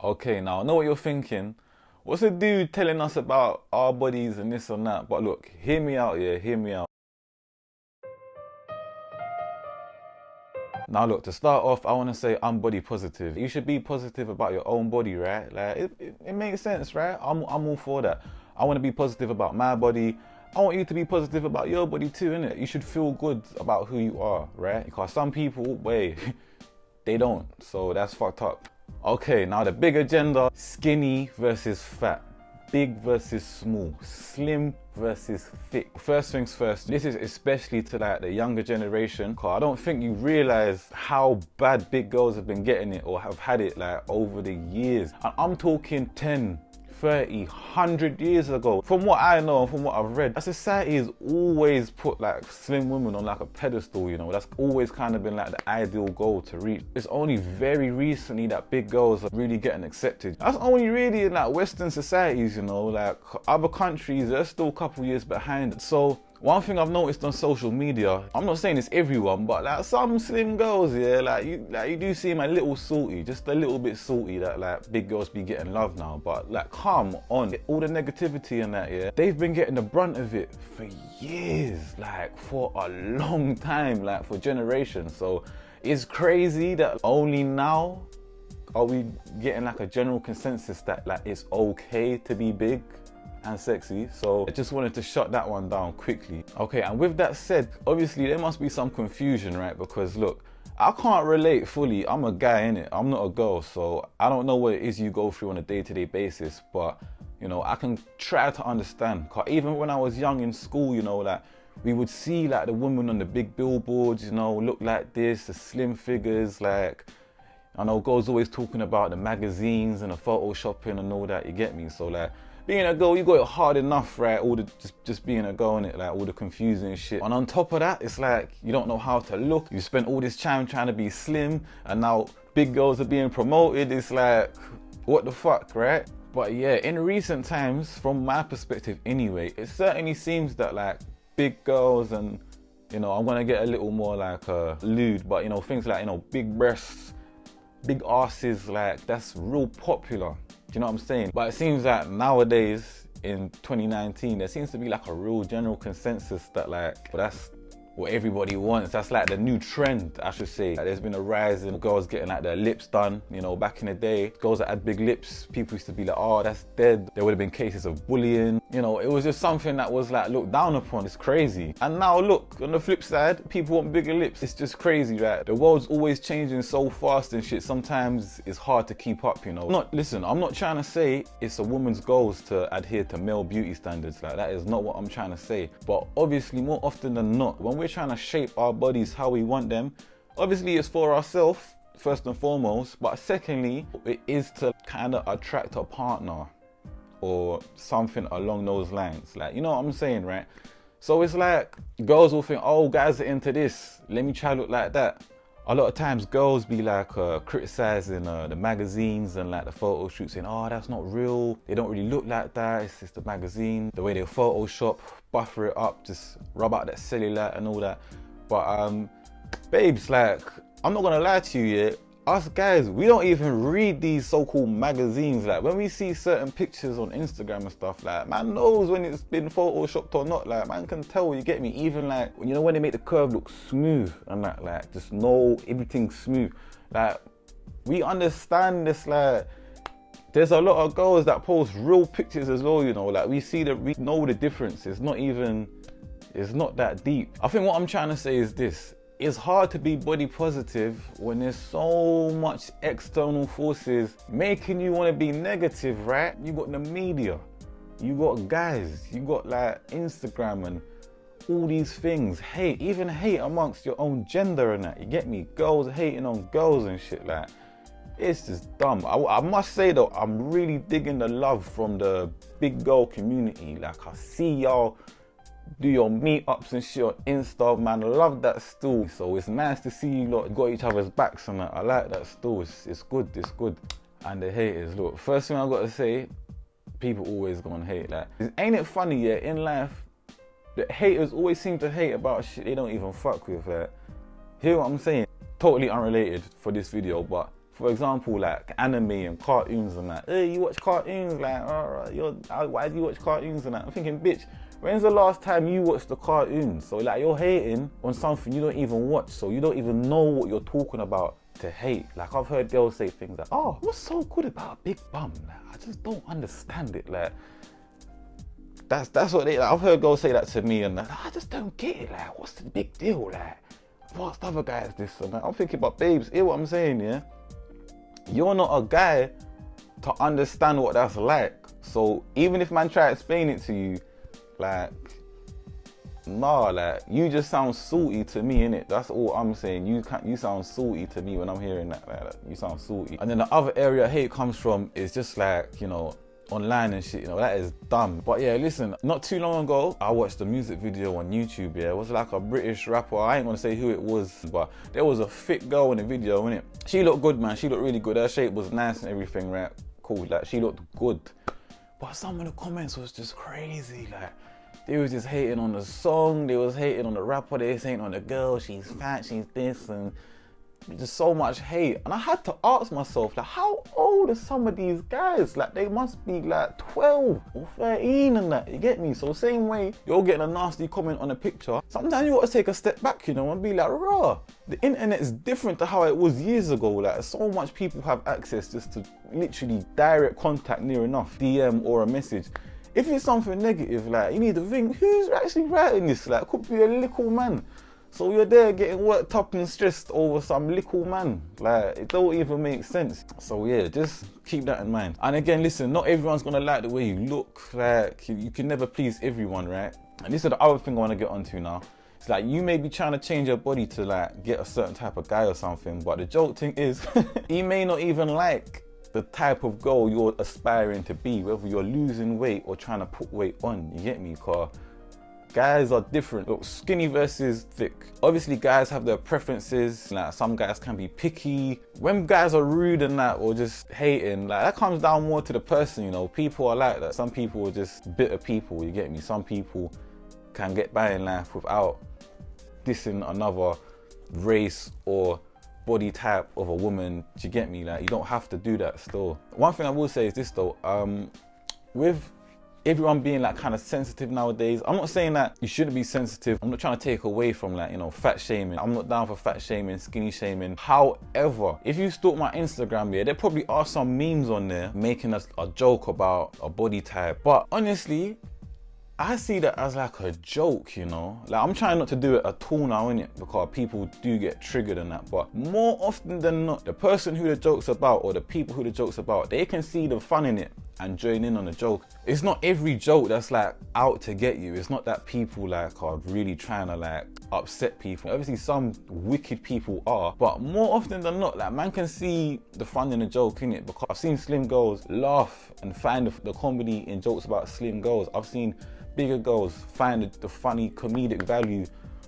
Okay, now I know what you're thinking. What's a dude telling us about our bodies and this and that? But look, hear me out, yeah, hear me out. Now look, to start off, I want to say I'm body positive. You should be positive about your own body, right? Like, it makes sense, right? I'm all for that. I want to be positive about my body. I want you to be positive about your body too, innit? You should feel good about who you are, right? Because some people, wait, they don't. So that's fucked up. Okay, now the big agenda, skinny versus fat. Big versus small, slim versus thick. First things first, this is especially to like the younger generation, because I don't think you realize how bad big girls have been getting it or have had it like over the years. And I'm talking 10, 30, 100 years ago. From what I know and from what I've read, society has always put like slim women on like a pedestal, you know. That's always kind of been like the ideal goal to reach. It's only very recently that big girls are really getting accepted. That's only really in like Western societies, you know, like other countries, they're still a couple years behind. So one thing I've noticed on social media, I'm not saying it's everyone, but like some slim girls, yeah, like you do seem a little salty, just a little bit salty that like big girls be getting love now. But like, come on, all the negativity and that, yeah, they've been getting the brunt of it for years, like for a long time, like for generations. So it's crazy that only now are we getting like a general consensus that like it's okay to be big and sexy. So I just wanted to shut that one down quickly. Okay, and with that said, obviously there must be some confusion, right? Because look, I can't relate fully. I'm a guy, innit? I'm not a girl, so I don't know what it is you go through on a day-to-day basis, but you know, I can try to understand. Cause even when I was young in school, you know, like we would see like the women on the big billboards, you know, look like this, the slim figures, like I know girls always talking about the magazines and the photoshopping and all that, you get me? So like, being a girl, you got it hard enough, right? All the just being a girl, innit? Like all the confusing shit. And on top of that, it's like you don't know how to look. You spent all this time trying to be slim, and now big girls are being promoted. It's like, what the fuck, right? But yeah, in recent times, from my perspective anyway, it certainly seems that like big girls and, you know, I'm gonna get a little more like lewd, but you know, things like, you know, big breasts, big asses, like that's real popular. Do you know what I'm saying? But it seems like nowadays in 2019, there seems to be like a real general consensus that like, well, that's what everybody wants. That's like the new trend, I should say. Like, there's been a rise in girls getting like their lips done. You know, back in the day, girls that had big lips, people used to be like, oh, that's dead. There would have been cases of bullying. You know, it was just something that was like looked down upon. It's crazy. And now look, on the flip side, people want bigger lips. It's just crazy, right? The world's always changing so fast and shit. Sometimes it's hard to keep up, you know. Listen, I'm not trying to say it's a woman's goals to adhere to male beauty standards. Like, that is not what I'm trying to say. But obviously, more often than not, when we're trying to shape our bodies how we want them, obviously it's for ourselves first and foremost, but secondly it is to kind of attract a partner or something along those lines, like, you know what I'm saying, right? So it's like girls will think, oh, guys are into this, let me try to look like that. A lot of times girls be like criticizing the magazines and like the photo shoots, saying, oh, that's not real, they don't really look like that, it's just the magazine, the way they Photoshop, buffer it up, just rub out that cellulite and all that. But babes, like, I'm not gonna lie to you, yeah, us guys, we don't even read these so-called magazines. Like, when we see certain pictures on Instagram and stuff, like, man knows when it's been photoshopped or not. Like, man can tell, you get me? Even like, you know, when they make the curve look smooth and that, like, just know everything's smooth. Like, we understand this. Like, there's a lot of girls that post real pictures as well, you know. Like, we know the difference. It's not that deep. I think what I'm trying to say is this. It's hard to be body positive when there's so much external forces making you want to be negative, right? You got the media, you got guys, you got like Instagram and all these things. Hate, even hate amongst your own gender and that, you get me? Girls hating on girls and shit, like, it's just dumb. I must say though, I'm really digging the love from the big girl community. Like, I see y'all do your meetups and shit on Insta, man. I love that still. So it's nice to see you lot got each other's backs and that. I like that still. It's good, it's good. And the haters, look, first thing I gotta say, people always gonna hate. Like, ain't it funny, yeah, in life, the haters always seem to hate about shit they don't even fuck with. Like, hear what I'm saying? Totally unrelated for this video, but For example, like anime and cartoons and that. Hey, you watch cartoons? Like, why do you watch cartoons and that? I'm thinking, bitch, when's the last time you watched the cartoons? So like, you're hating on something you don't even watch, so you don't even know what you're talking about to hate. Like, I've heard girls say things like, oh, what's so good about a big bum? Like, I just don't understand it. Like, that's what they, like, I've heard girls say that to me, and like, I just don't get it. Like, what's the big deal? Like, what's the other guys this and that? I'm thinking about, babes, hear what I'm saying, yeah? You're not a guy to understand what that's like. So even if man try to explain it to you, like, nah, like, you just sound salty to me, innit? That's all I'm saying. You sound salty to me when I'm hearing that. Like, you sound salty. And then the other area I hate comes from is just like, you know, online and shit, you know, that is dumb. But yeah, listen, not too long ago, I watched a music video on YouTube, yeah. It was like a British rapper. I ain't gonna say who it was, but there was a fit girl in the video, innit? She looked good, man. She looked really good. Her shape was nice and everything, right? Cool, like, she looked good. But some of the comments was just crazy, like, they was just hating on the song, they was hating on the rapper, they was hating on the girl, she's fat, she's this, and just so much hate. And I had to ask myself, like, how old are some of these guys? Like, they must be like 12 or 13 and that, you get me? So same way you're getting a nasty comment on a picture, sometimes you gotta take a step back, you know, and be like, raw, the internet is different to how it was years ago. Like, so much people have access just to literally direct contact near enough, DM or a message. If it's something negative, like, you need to think, who's actually writing this? Like, could be a little man. So you're there getting worked up and stressed over some little man. Like, it don't even make sense. So yeah, just keep that in mind. And again, listen, not everyone's gonna like the way you look. Like, you can never please everyone, right? And this is the other thing I wanna get onto now. It's like, you may be trying to change your body to like get a certain type of guy or something, but the joke thing is, he may not even like the type of girl you're aspiring to be, whether you're losing weight or trying to put weight on, you get me? Cause guys are different. Look, skinny versus thick. Obviously guys have their preferences, like some guys can be picky. When guys are rude and that, or just hating, like, that comes down more to the person, you know. People are like that. Some people are just bitter people, you get me? Some people can get by in life without dissing another race or body type of a woman, do you get me? Like, you don't have to do that still. One thing I will say is this though, with everyone being like kind of sensitive nowadays, I'm not saying that you shouldn't be sensitive. I'm not trying to take away from, like, you know, fat shaming. I'm not down for fat shaming, skinny shaming. However, if you stalk my Instagram, yeah, there probably are some memes on there making us a joke about a body type. But honestly, I see that as like a joke, you know? Like, I'm trying not to do it at all now, innit? Because people do get triggered and that. But more often than not, the person who the joke's about, or the people who the joke's about, they can see the fun in it and join in on the joke. It's not every joke that's like out to get you. It's not that people like are really trying to like upset people. Obviously some wicked people are, but more often than not, like, man can see the fun in the joke, innit? Because I've seen slim girls laugh and find the comedy in jokes about slim girls. I've seen bigger girls find the funny comedic value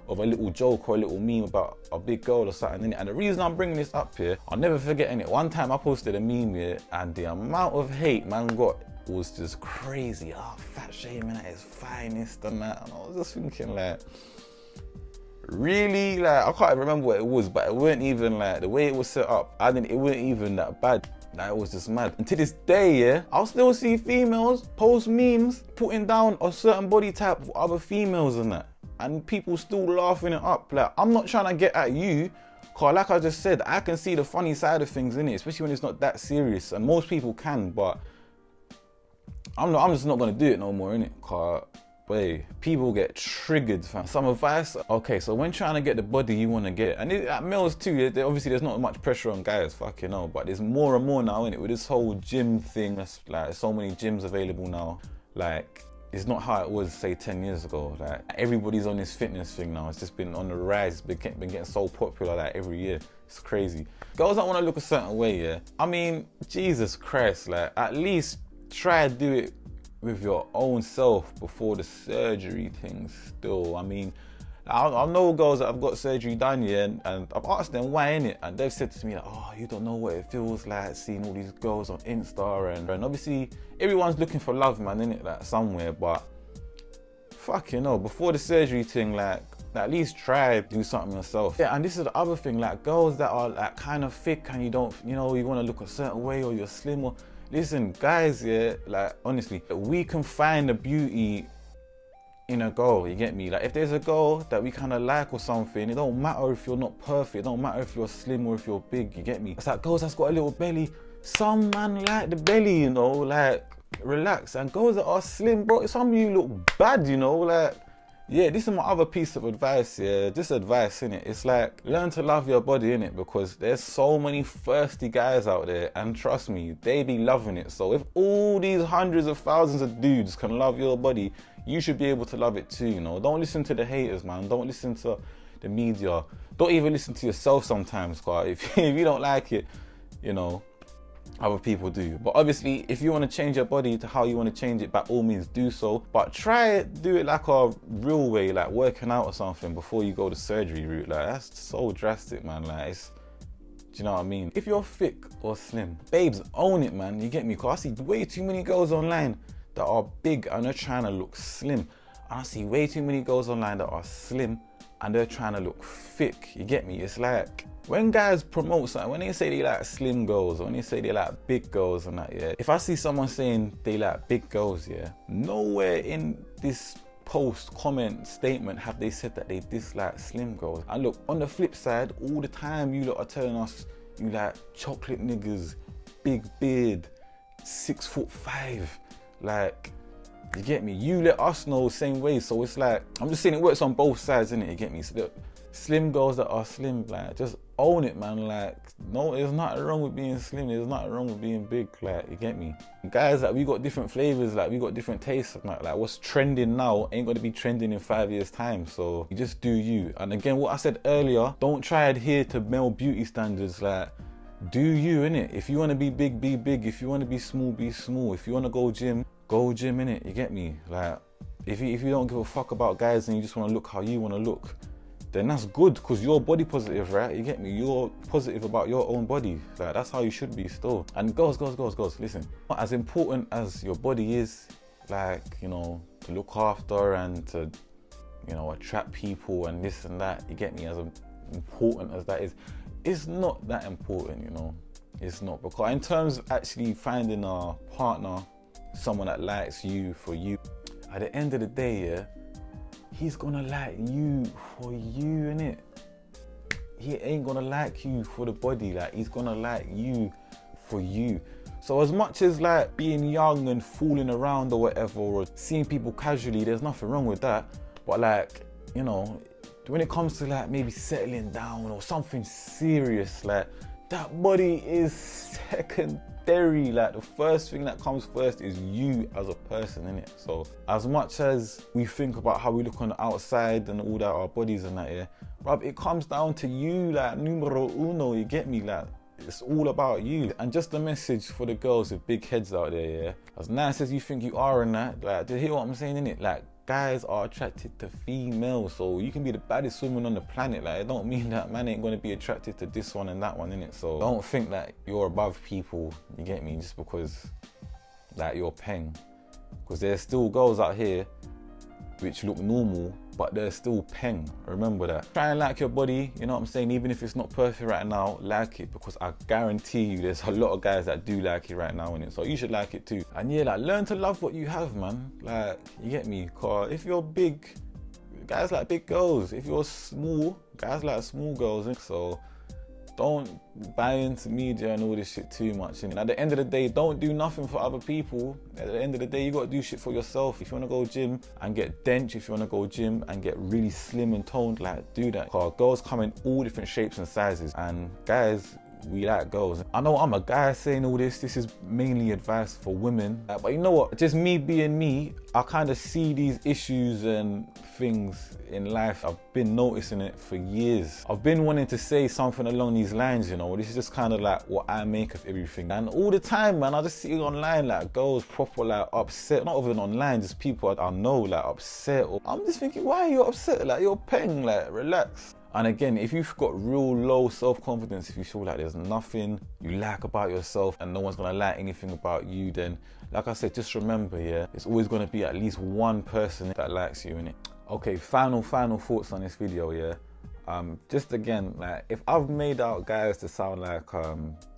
of a little joke or a little meme about a big girl or something, innit? And the reason I'm bringing this up here, I'll never forget it. One time I posted a meme here, and the amount of hate man got was just crazy. Oh, fat shaming at its finest and that. And I was just thinking, like, really? Like, I can't remember what it was, but it weren't even like, the way it was set up, it weren't even that bad. Like, it was just mad. And to this day, yeah, I'll still see females post memes putting down a certain body type of other females and that, and people still laughing it up. Like, I'm not trying to get at you, cause like I just said, I can see the funny side of things in it, especially when it's not that serious, and most people can, but I'm just not gonna do it no more, innit? Cause boy, people get triggered, fam. Some advice, okay, so when trying to get the body you want to get, and at males too, obviously there's not much pressure on guys, fucking hell, but there's more and more now, innit, with this whole gym thing. That's like, so many gyms available now. Like, it's not how it was, say, 10 years ago. Like, everybody's on this fitness thing now. It's just been on the rise, been getting so popular, like, every year. It's crazy. Girls don't want to look a certain way, yeah? I mean, Jesus Christ, like, at least try to do it with your own self before the surgery thing still. I mean, I know girls that have got surgery done, yeah, and I've asked them why, innit, and they've said to me, like, oh, you don't know what it feels like seeing all these girls on Insta, and obviously everyone's looking for love, man, innit, like, somewhere, but fuck, you know, before the surgery thing, like, at least try do something yourself. Yeah, and this is the other thing, like girls that are like kind of thick and you don't, you know, you want to look a certain way or you're slim or, listen, guys, yeah, like honestly, we can find the beauty in a girl, you get me? Like if there's a girl that we kind of like or something, it don't matter if you're not perfect, it don't matter if you're slim or if you're big, you get me? It's like girls that's got a little belly, some man like the belly, you know, like relax. And girls that are slim, bro, some of you look bad, you know, like, yeah, this is my other piece of advice, yeah, just advice, innit? It's like, learn to love your body, innit? Because there's so many thirsty guys out there, and trust me, they be loving it. So if all these hundreds of thousands of dudes can love your body, you should be able to love it too, you know? Don't listen to the haters, man. Don't listen to the media. Don't even listen to yourself sometimes, cause if you don't like it, you know, other people do. But obviously, if you want to change your body to how you want to change it, by all means do so. But try it, do it like a real way, like working out or something before you go the surgery route. Like that's so drastic, man. Like it's, do you know what I mean? If you're thick or slim, babes, own it, man. You get me? Cause I see way too many girls online that are big and they're trying to look slim. And I see way too many girls online that are slim and they're trying to look thick. You get me? It's like, when guys promote something, when they say they like slim girls, or when they say they like big girls and that, yeah, if I see someone saying they like big girls, yeah, nowhere in this post, comment, statement have they said that they dislike slim girls. And look, on the flip side, all the time you lot are telling us you like chocolate niggas, big beard, 6'5", like, you get me? You let us know the same way. So it's like, I'm just saying it works on both sides, innit? You get me? So look, slim girls that are slim, like, just own it, man. Like, no, there's nothing wrong with being slim. There's nothing wrong with being big. Like, you get me? Guys, like, we got different flavors. Like, we got different tastes. Like what's trending now ain't going to be trending in 5 years' time. So you just do you. And again, what I said earlier, don't try to adhere to male beauty standards. Like, do you, innit? If you want to be big, be big. If you want to be small, be small. If you want to go gym, innit? You get me? Like, if you don't give a fuck about guys and you just want to look how you want to look, then that's good, because you're body positive, right? You get me? You're positive about your own body. Like, that's how you should be still. And girls, listen, as important as your body is, like, you know, to look after and to, you know, attract people and this and that, you get me? As important as that is, it's not that important, you know? It's not. Because in terms of actually finding a partner, someone that likes you for you, at the end of the day, yeah, he's gonna like you for you, innit? He ain't gonna like you for the body, like, he's gonna like you for you. So as much as like being young and fooling around or whatever, or seeing people casually, there's nothing wrong with that. But like, you know, when it comes to like maybe settling down or something serious, like, that body is secondary. Like, the first thing that comes first is you as a person, innit? So as much as we think about how we look on the outside and all that, our bodies and that, yeah, bruv, it comes down to you, like, numero uno, you get me? Like, it's all about you. And just a message for the girls with big heads out there, yeah, as nice as you think you are and that, like, do you hear what I'm saying, innit? Like, guys are attracted to females, so you can be the baddest woman on the planet. Like, it don't mean that man ain't gonna be attracted to this one and that one, innit? So don't think that you're above people, you get me, just because like you're peng. Because there's still girls out here which look normal, but they're still peng. Remember that. Try and like your body, you know what I'm saying? Even if it's not perfect right now, like it, because I guarantee you there's a lot of guys that do like it right now, innit? So you should like it too. And yeah, like, learn to love what you have, man. Like, you get me? Cause if you're big, guys like big girls. If you're small, guys like small girls. So don't buy into media and all this shit too much. And at the end of the day, don't do nothing for other people. At the end of the day, you got to do shit for yourself. If you want to go gym and get dench, if you want to go gym and get really slim and toned, like, do that. Because girls come in all different shapes and sizes. And guys, we like girls. I know I'm a guy saying all this. This is mainly advice for women. But you know what? Just me being me, I kind of see these issues and things in life. I've been noticing it for years. I've been wanting to say something along these lines, you know. This is just kind of like what I make of everything. And all the time, man, I just see it online, like, girls proper like upset. Not even online, just people I know like upset. Or I'm just thinking, why are you upset? Like, you're peng, like, relax. And again, if you've got real low self-confidence, if you feel like there's nothing you like about yourself and no one's gonna like anything about you, then, like I said, just remember, yeah, it's always gonna be at least one person that likes you, innit? Okay, final thoughts on this video, yeah. Just again, like, if I've made out guys to sound like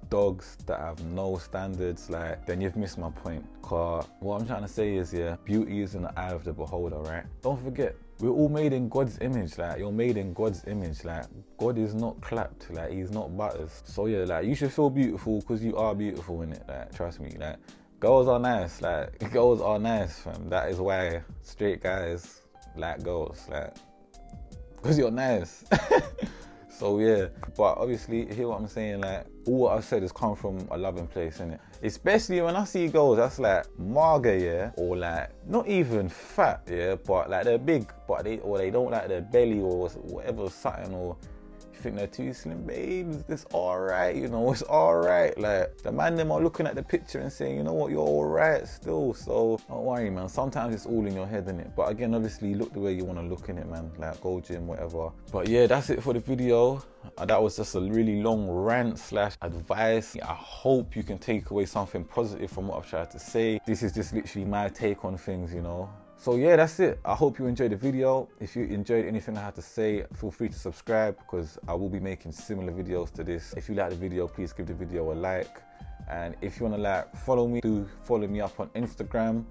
dogs that have no standards, like, then you've missed my point. Cause what I'm trying to say is, yeah, beauty is in the eye of the beholder, right? Don't forget, we're all made in God's image. Like, you're made in God's image. Like, God is not clapped. Like, he's not butters. So yeah, like, you should feel beautiful because you are beautiful, innit? Like, trust me. Like, girls are nice. Like, girls are nice, fam. That is why straight guys like girls. Like, because you're nice. So yeah, but obviously, you hear what I'm saying? Like, all what I've said has come from a loving place, innit? Especially when I see girls that's like mager, yeah, or like not even fat, yeah, but like they're big, but they don't like their belly or whatever, something, or you think they're too slim, babes, it's alright, you know, it's alright. Like, the man them are looking at the picture and saying, you know what, you're alright still. So don't worry, man, sometimes it's all in your head, innit? But again, obviously, look the way you want to look in it, man, like go gym, whatever. But yeah, that's it for the video. That was just a really long rant / advice. I hope you can take away something positive from what I've tried to say. This is just literally my take on things, you know. So yeah, that's it. I hope you enjoyed the video. If you enjoyed anything I had to say, feel free to subscribe because I will be making similar videos to this. If you like the video, please give the video a like. And if you want to like follow me, do follow me up on Instagram.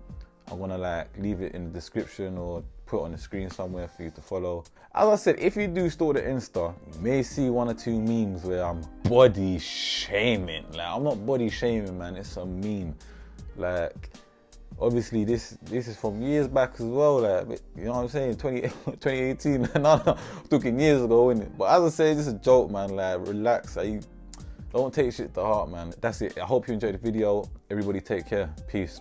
I'm gonna like leave it in the description or put it on the screen somewhere for you to follow. As I said, if you do store the Insta, you may see 1 or 2 memes where I'm body shaming. Like, I'm not body shaming, man. It's a meme. Like, obviously this is from years back as well, like, you know what I'm saying, 2018, no, talking years ago, innit? But as I say, it's a joke, man. Like, relax, like, don't take shit to heart, man. That's it. I hope you enjoyed the video. Everybody take care. Peace.